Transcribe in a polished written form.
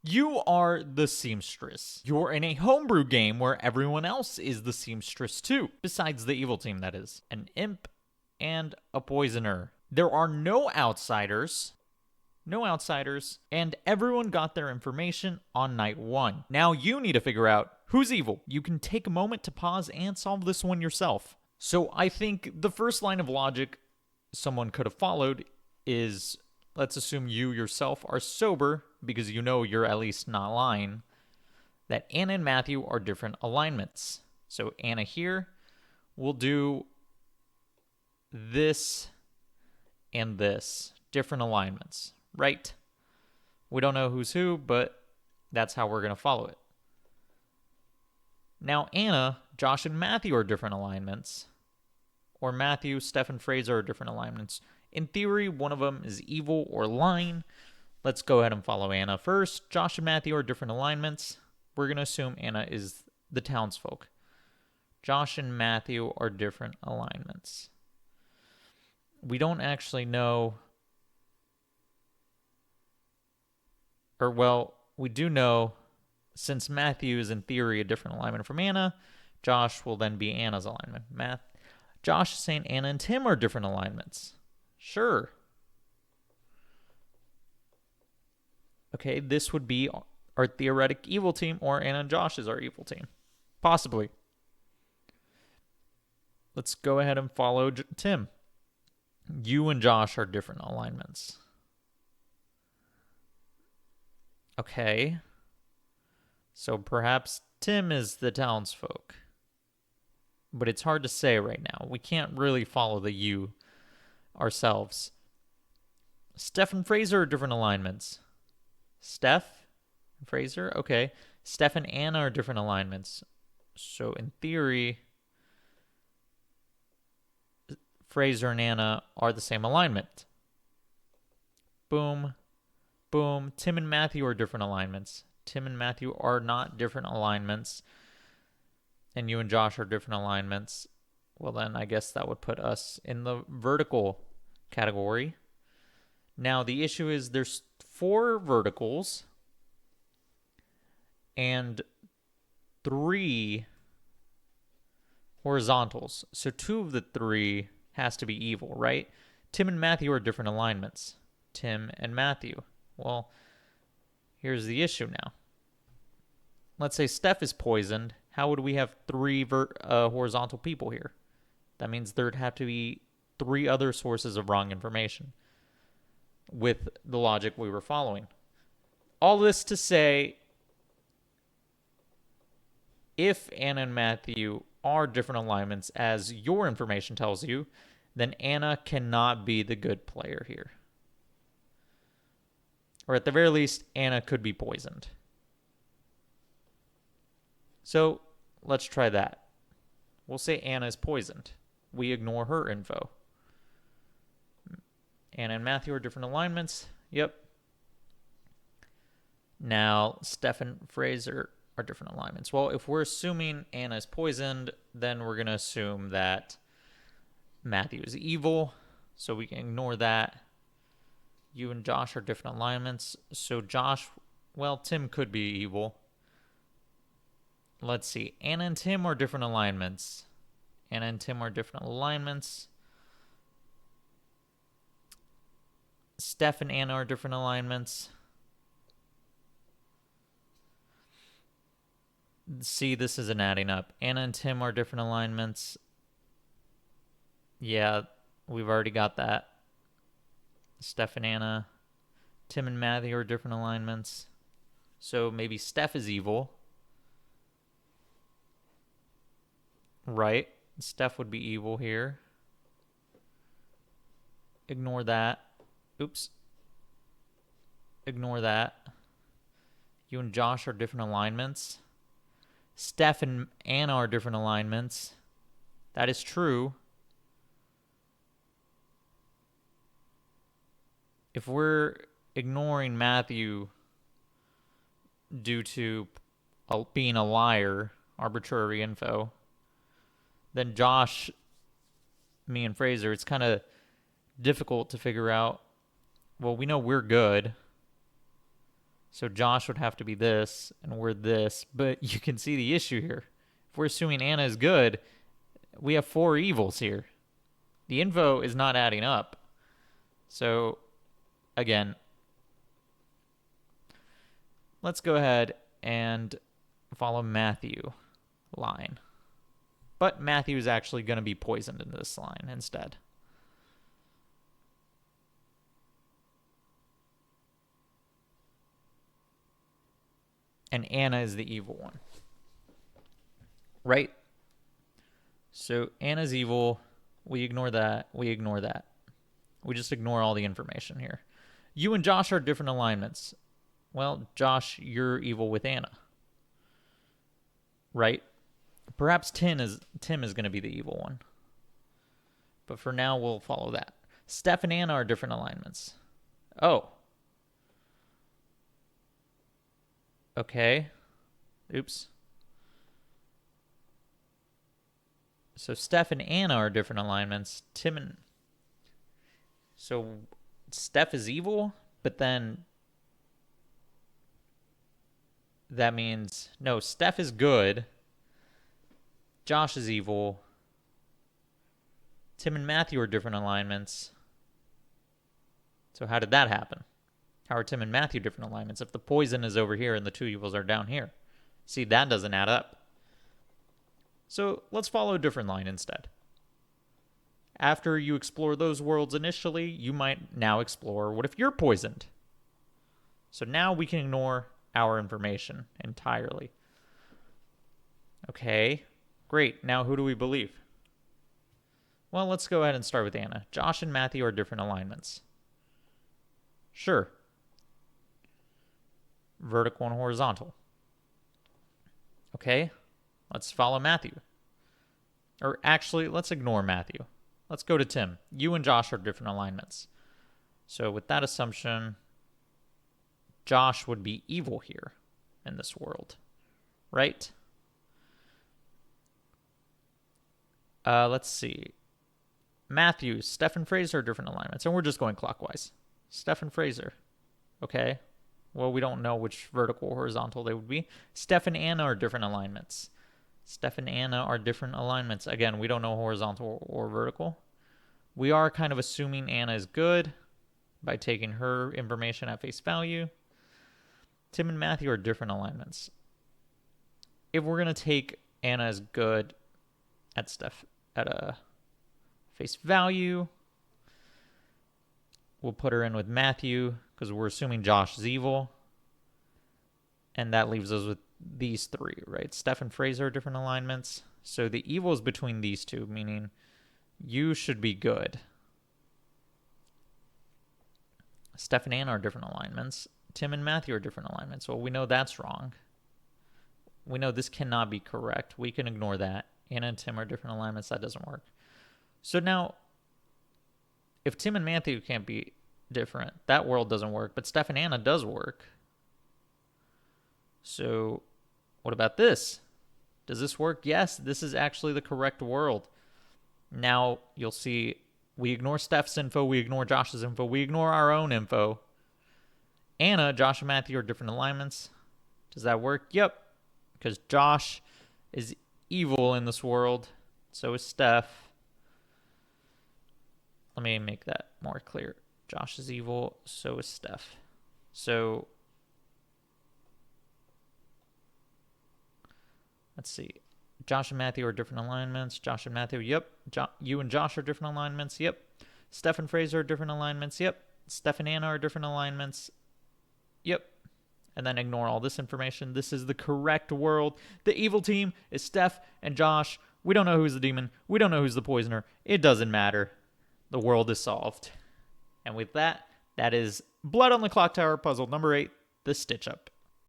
You are the seamstress. You're in a homebrew game where everyone else is the seamstress too, besides the evil team, that is. An imp and a poisoner. There are no outsiders, and everyone got their information on night 1. Now you need to figure out who's evil. You can take a moment to pause and solve this one yourself. So I think the first line of logic someone could have followed is, let's assume you yourself are sober, because you know you're at least not lying, that Anna and Matthew are different alignments. So Anna here will do this and this, different alignments, right? We don't know who's who, but that's how we're going to follow it. Now Anna, Josh, and Matthew are different alignments, or Matthew, Steph, and Fraser are different alignments. In theory, one of them is evil or lying. Let's go ahead and follow Anna first. Josh and Matthew are different alignments. We're going to assume Anna is the townsfolk. Josh and Matthew are different alignments. We don't actually know, or well, we do know, since Matthew is in theory a different alignment from Anna, Josh will then be Anna's alignment. Josh is saying Anna and Tim are different alignments. Sure. Okay, this would be our theoretic evil team, or Anna and Josh is our evil team. Possibly. Let's go ahead and follow Tim. You and Josh are different alignments. Okay. So perhaps Tim is the townsfolk. But it's hard to say right now. We can't really follow the you ourselves. Steph and Fraser are different alignments. Steph and Fraser? Okay. Steph and Anna are different alignments. So in theory, Fraser and Anna are the same alignment. Boom. Boom. Tim and Matthew are different alignments. Tim and Matthew are not different alignments. And you and Josh are different alignments. Well, then I guess that would put us in the vertical category. Now, the issue is there's 4 verticals and 3 horizontals. So 2 of the 3 has to be evil, right? Tim and Matthew are different alignments. Tim and Matthew. Well, here's the issue now. Let's say Steph is poisoned. How would we have 3 horizontal people here? That means there'd have to be 3 other sources of wrong information with the logic we were following. All this to say, if Anna and Matthew are different alignments, as your information tells you, then Anna cannot be the good player here. Or at the very least, Anna could be poisoned. So let's try that. We'll say Anna is poisoned. We ignore her info. Anna and Matthew are different alignments. Yep. Now, Steph and Fraser are different alignments. Well, if we're assuming Anna is poisoned, then we're going to assume that Matthew is evil. So we can ignore that. You and Josh are different alignments. So Josh, well, Tim could be evil. Let's see. Anna and Tim are different alignments. Anna and Tim are different alignments. Steph and Anna are different alignments. See, this isn't adding up. Anna and Tim are different alignments. Yeah, we've already got that. Steph and Anna. Tim and Matthew are different alignments. So maybe Steph is evil. Right? Steph would be evil here. Ignore that. Oops. Ignore that. You and Josh are different alignments. Steph and Anna are different alignments. That is true. If we're ignoring Matthew due to being a liar, arbitrary info, then Josh, me, and Fraser, it's kind of difficult to figure out. Well, we know we're good. So Josh would have to be this, and we're this. But you can see the issue here. If we're assuming Anna is good, we have 4 evils here. The info is not adding up. So, again, let's go ahead and follow Matthew line. But Matthew is actually going to be poisoned in this line instead. And Anna is the evil one. Right? So Anna's evil. We ignore that. We ignore that. We just ignore all the information here. You and Josh are different alignments. Well, Josh, you're evil with Anna. Right? Perhaps Tim is going to be the evil one. But for now, we'll follow that. Steph and Anna are different alignments. Oh. Okay. Oops. So Steph and Anna are different alignments. So Steph is evil, but then that means, no, Steph is good. Josh is evil. Tim and Matthew are different alignments. So how did that happen? How are Tim and Matthew different alignments if the poison is over here and the 2 evils are down here? See, that doesn't add up. So let's follow a different line instead. After you explore those worlds initially, you might now explore what if you're poisoned? So now we can ignore our information entirely. Okay, great. Now who do we believe? Well, let's go ahead and start with Anna. Josh and Matthew are different alignments. Sure. Vertical and horizontal. Okay, let's follow Matthew. Or actually, let's ignore Matthew. Let's go to Tim. You and Josh are different alignments. So with that assumption, Josh would be evil here in this world, right? Let's see. Matthew, Steph and Fraser are different alignments, and we're just going clockwise. Steph and Fraser. Okay. Well, we don't know which vertical or horizontal they would be. Steph and Anna are different alignments. Steph and Anna are different alignments. Again, we don't know horizontal or vertical. We are kind of assuming Anna is good by taking her information at face value. Tim and Matthew are different alignments. If we're going to take Anna as good at a face value, we'll put her in with Matthew because we're assuming Josh is evil. And that leaves us with these 3, right? Steph and Fraser are different alignments. So the evil is between these 2, meaning you should be good. Steph and Anna are different alignments. Tim and Matthew are different alignments. Well, we know that's wrong. We know this cannot be correct. We can ignore that. Anna and Tim are different alignments. That doesn't work. So now, if Tim and Matthew can't be different, that world doesn't work. But Steph and Anna does work. So what about this? Does this work? Yes, this is actually the correct world. Now you'll see we ignore Steph's info, we ignore Josh's info, we ignore our own info. Anna, Josh, and Matthew are different alignments. Does that work? Yep. Because Josh is evil in this world. So is Steph. Let me make that more clear. Josh is evil. So is Steph. So let's see. Josh and Matthew are different alignments. Josh and Matthew, yep. You and Josh are different alignments, yep. Steph and Fraser are different alignments, yep. Steph and Anna are different alignments, yep. And then ignore all this information. This is the correct world. The evil team is Steph and Josh. We don't know who's the demon. We don't know who's the poisoner. It doesn't matter. The world is solved. And with that, that is Blood on the Clocktower puzzle number 8, the Stitch Up.